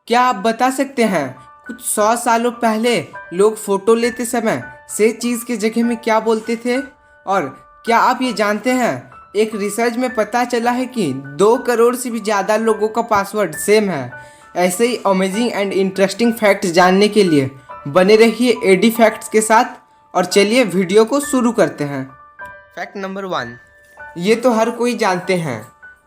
क्या आप बता सकते हैं कुछ 100 सालों पहले लोग फोटो लेते समय से चीज के जगह में क्या बोलते थे? और क्या आप ये जानते हैं एक रिसर्च में पता चला है कि 2 करोड़ से भी ज़्यादा लोगों का पासवर्ड सेम है। ऐसे ही अमेजिंग एंड इंटरेस्टिंग फैक्ट्स जानने के लिए बने रहिए एडी फैक्ट्स के साथ। और चलिए वीडियो को शुरू करते हैं। फैक्ट नंबर 1, ये तो हर कोई जानते हैं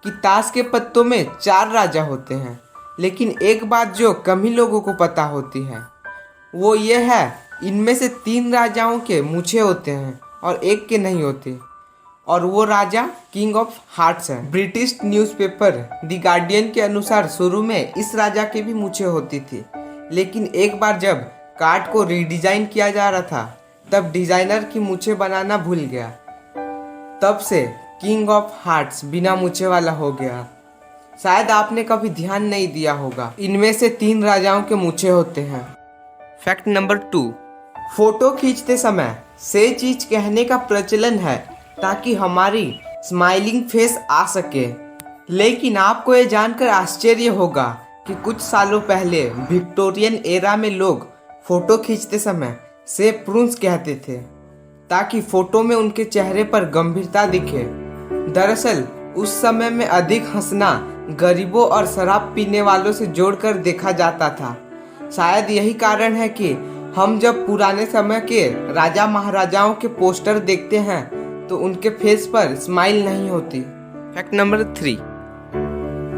कि ताश के पत्तों में 4 राजा होते हैं, लेकिन एक बात जो कम ही लोगों को पता होती है वो ये है, इनमें से 3 राजाओं के मूछें होते हैं और एक के नहीं होते, और वो राजा किंग ऑफ हार्ट्स है। ब्रिटिश न्यूज़पेपर द गार्डियन के अनुसार शुरू में इस राजा की भी मूछें होती थी, लेकिन एक बार जब कार्ड को रीडिजाइन किया जा रहा था तब डिजाइनर की मूछें बनाना भूल गया। तब से किंग ऑफ हार्ट्स बिना मूछे वाला हो गया। शायद आपने कभी ध्यान नहीं दिया होगा, इनमें से 3 राजाओं के मूछें होते हैं। फैक्ट नंबर 2, फोटो खींचते समय से चीज कहने का प्रचलन है ताकि हमारी स्माइलिंग फेस आ सके। लेकिन आपको ये जानकर आश्चर्य होगा कि कुछ सालों पहले विक्टोरियन एरा में लोग फोटो खींचते समय से प्रूंस कहते थे ताकि फोटो में उनके चेहरे पर गंभीरता दिखे। दरअसल उस समय में अधिक हंसना गरीबों और शराब पीने वालों से जोड़कर देखा जाता था। शायद यही कारण है कि हम जब पुराने समय के राजा महाराजाओं के पोस्टर देखते हैं तो उनके फेस पर स्माइल नहीं होती। फैक्ट नंबर 3,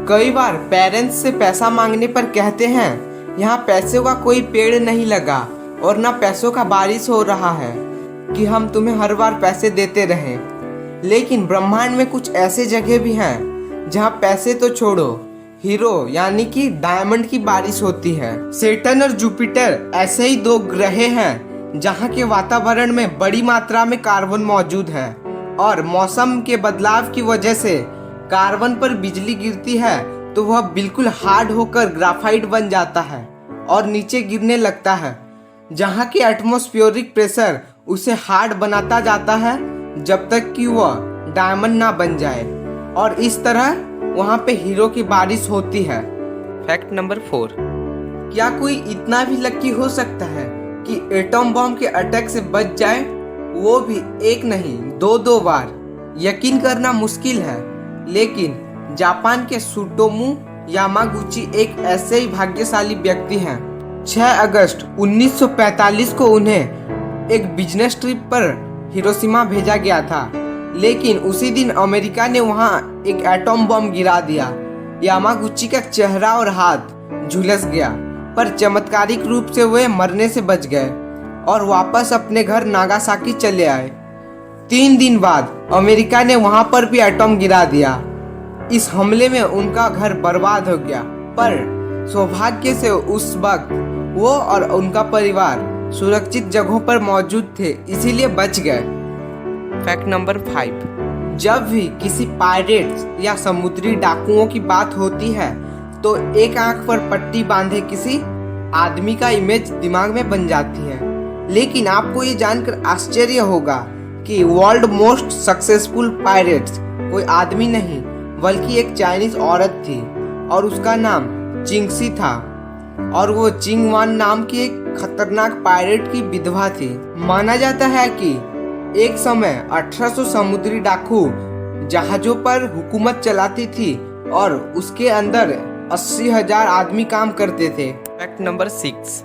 कई बार पेरेंट्स से पैसा मांगने पर कहते हैं यहाँ पैसों का कोई पेड़ नहीं लगा और ना पैसों का बारिश हो रहा है कि हम तुम्हें हर बार पैसे देते रहें। लेकिन ब्रह्मांड में कुछ ऐसे जगह भी हैं जहाँ पैसे तो छोड़ो, हीरो यानी कि डायमंड की बारिश होती है। सैटर्न और जुपिटर ऐसे ही 2 ग्रह हैं जहाँ के वातावरण में बड़ी मात्रा में कार्बन मौजूद है, और मौसम के बदलाव की वजह से कार्बन पर बिजली गिरती है तो वह बिल्कुल हार्ड होकर ग्राफाइट बन जाता है और नीचे गिरने लगता है, जहाँ के एटमॉस्फेरिक प्रेशर उसे हार्ड बनाता जाता है जब तक कि वह डायमंड ना बन जाए, और इस तरह वहाँ पे हीरो की बारिश होती है। फैक्ट नंबर 4, क्या कोई इतना भी लकी हो सकता है कि एटम बम के अटैक से बच जाए, वो भी एक नहीं 2 बार? यकीन करना मुश्किल है, लेकिन जापान के सुटोमू यामागुची एक ऐसे ही भाग्यशाली व्यक्ति हैं। 6 अगस्त 1945 को उन्हें एक बिजनेस ट्रिप पर हिरोशिमा भेजा गया था, लेकिन उसी दिन अमेरिका ने वहां एक एटम बम गिरा दिया। यामागुची का चेहरा और हाथ झुलस गया, पर चमत्कारिक रूप से वे मरने से बच गए और वापस अपने घर नागासाकी चले आए। 3 दिन बाद अमेरिका ने वहां पर भी एटम गिरा दिया। इस हमले में उनका घर बर्बाद हो गया, पर सौभाग्य से उस वक्त वो और उनका परिवार सुरक्षित जगहों पर मौजूद थे, इसीलिए बच गए। फैक्ट नंबर 5, जब भी किसी पायरेट्स या समुद्री डाकुओं की बात होती है तो एक आंख पर पट्टी बांधे किसी आदमी का इमेज दिमाग में बन जाती है। लेकिन आपको ये जानकर आश्चर्य होगा कि वर्ल्ड मोस्ट सक्सेसफुल पायरेट्स कोई आदमी नहीं बल्कि एक चाइनीज औरत थी, और उसका नाम चिंगसी था, और वो चिंगवान नाम की एक खतरनाक पायरेट की विधवा थी। माना जाता है कि एक समय 1800 समुद्री डाकू जहाजों पर हुकूमत चलाती थी और उसके अंदर 80,000 आदमी काम करते थे। फैक्ट नंबर 6,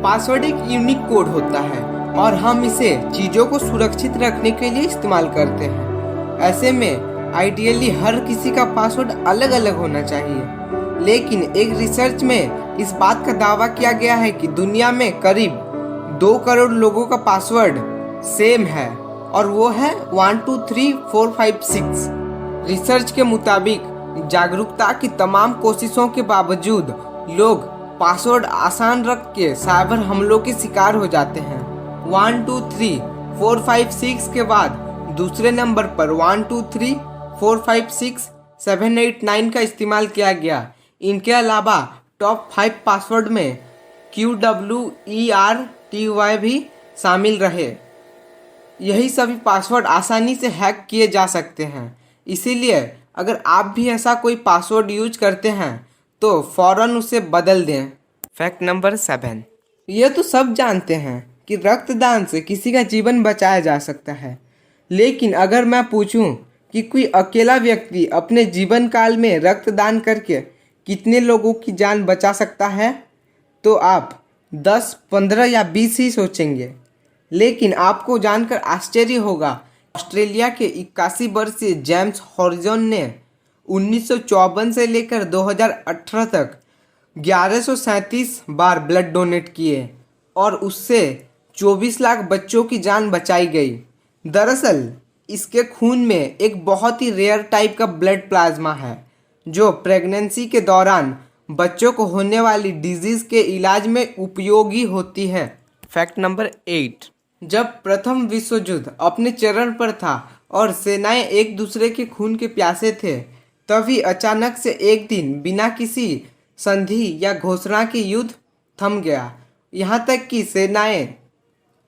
पासवर्ड एक यूनिक कोड होता है और हम इसे चीजों को सुरक्षित रखने के लिए इस्तेमाल करते हैं। ऐसे में आइडियली हर किसी का पासवर्ड अलग अलग होना चाहिए, लेकिन एक रिसर्च में इस बात का दावा किया गया है कि दुनिया में करीब 2 करोड़ लोगों का पासवर्ड सेम है, और वो है 1 2 3 4 5 6। रिसर्च के मुताबिक जागरूकता की तमाम कोशिशों के बावजूद लोग पासवर्ड आसान रख के साइबर हमलों के शिकार हो जाते हैं। 1 2 3 4 5 6 के बाद दूसरे नंबर पर 1 2 3 4 5 6 7 8 9 का इस्तेमाल किया गया। इनके अलावा टॉप 5 पासवर्ड में QWERTY भी शामिल रहे। यही सभी पासवर्ड आसानी से हैक किए जा सकते हैं, इसीलिए अगर आप भी ऐसा कोई पासवर्ड यूज करते हैं तो फौरन उसे बदल दें। फैक्ट नंबर 7, ये तो सब जानते हैं कि रक्तदान से किसी का जीवन बचाया जा सकता है, लेकिन अगर मैं पूछूं कि कोई अकेला व्यक्ति अपने जीवन काल में रक्तदान करके कितने लोगों की जान बचा सकता है, तो आप 10, 15 या 20 ही सोचेंगे। लेकिन आपको जानकर आश्चर्य होगा, ऑस्ट्रेलिया के 81 वर्षीय जेम्स हॉरिजन ने 1954 से लेकर 2018 तक 1137 बार ब्लड डोनेट किए और उससे 24 लाख बच्चों की जान बचाई गई। दरअसल इसके खून में एक बहुत ही रेयर टाइप का ब्लड प्लाज्मा है जो प्रेगनेंसी के दौरान बच्चों को होने वाली डिजीज़ के इलाज में उपयोगी होती है। फैक्ट नंबर 8, जब प्रथम विश्व युद्ध अपने चरण पर था और सेनाएं एक दूसरे के खून के प्यासे थे, तभी अचानक से एक दिन बिना किसी संधि या घोषणा के युद्ध थम गया। यहाँ तक कि सेनाएं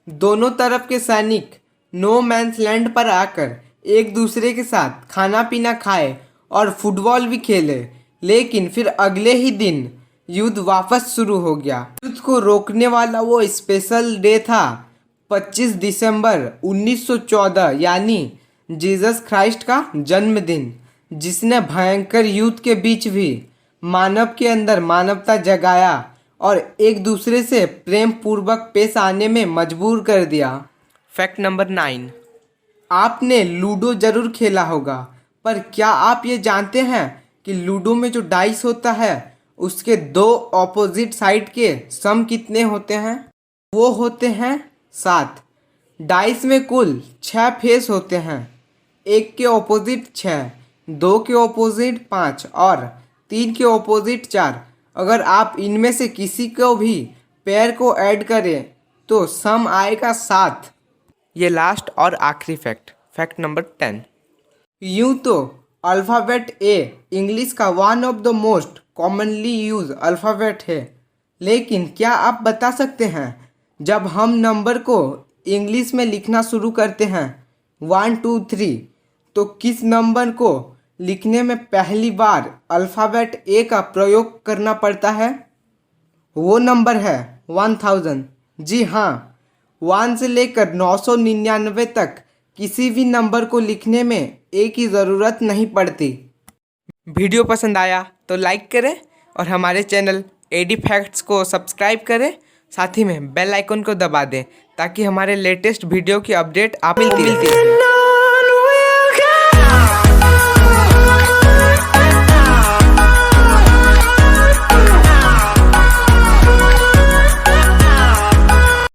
दोनों तरफ के सैनिक नो मैंस लैंड पर आकर एक दूसरे के साथ खाना पीना खाए और फुटबॉल भी खेले, लेकिन फिर अगले ही दिन युद्ध वापस शुरू हो गया। युद्ध को रोकने वाला वो स्पेशल डे था 25 दिसंबर 1914, यानी जीसस क्राइस्ट का जन्मदिन, जिसने भयंकर युद्ध के बीच भी मानव के अंदर मानवता जगाया और एक दूसरे से प्रेम पूर्वक पेश आने में मजबूर कर दिया। फैक्ट नंबर 9, आपने लूडो जरूर खेला होगा, पर क्या आप ये जानते हैं कि लूडो में जो डाइस होता है उसके 2 ऑपोजिट साइड के सम कितने होते हैं? वो होते हैं 7। डाइस में कुल 6 फेस होते हैं, 1 के ऑपोजिट 6, 2 के ऑपोजिट 5 और 3 के ऑपोजिट 4। अगर आप इनमें से किसी को भी पेयर को ऐड करें तो सम आएगा 7। ये लास्ट और आखिरी फैक्ट नंबर 10, यूँ तो अल्फ़ाबेट ए इंग्लिश का one of the most commonly use alphabet है, लेकिन क्या आप बता सकते हैं जब हम नंबर को इंग्लिश में लिखना शुरू करते हैं 1, 2, 3, तो किस नंबर को लिखने में पहली बार अल्फ़ाबेट ए का प्रयोग करना पड़ता है? वो नंबर है 1000। जी हाँ, 1 से लेकर 999 तक किसी भी नंबर को लिखने में ए की ज़रूरत नहीं पड़ती। वीडियो पसंद आया तो लाइक करें और हमारे चैनल एडी फैक्ट्स को सब्सक्राइब करें, साथ ही में बेल आइकन को दबा दें ताकि हमारे लेटेस्ट वीडियो की अपडेट आप मिलती रहे।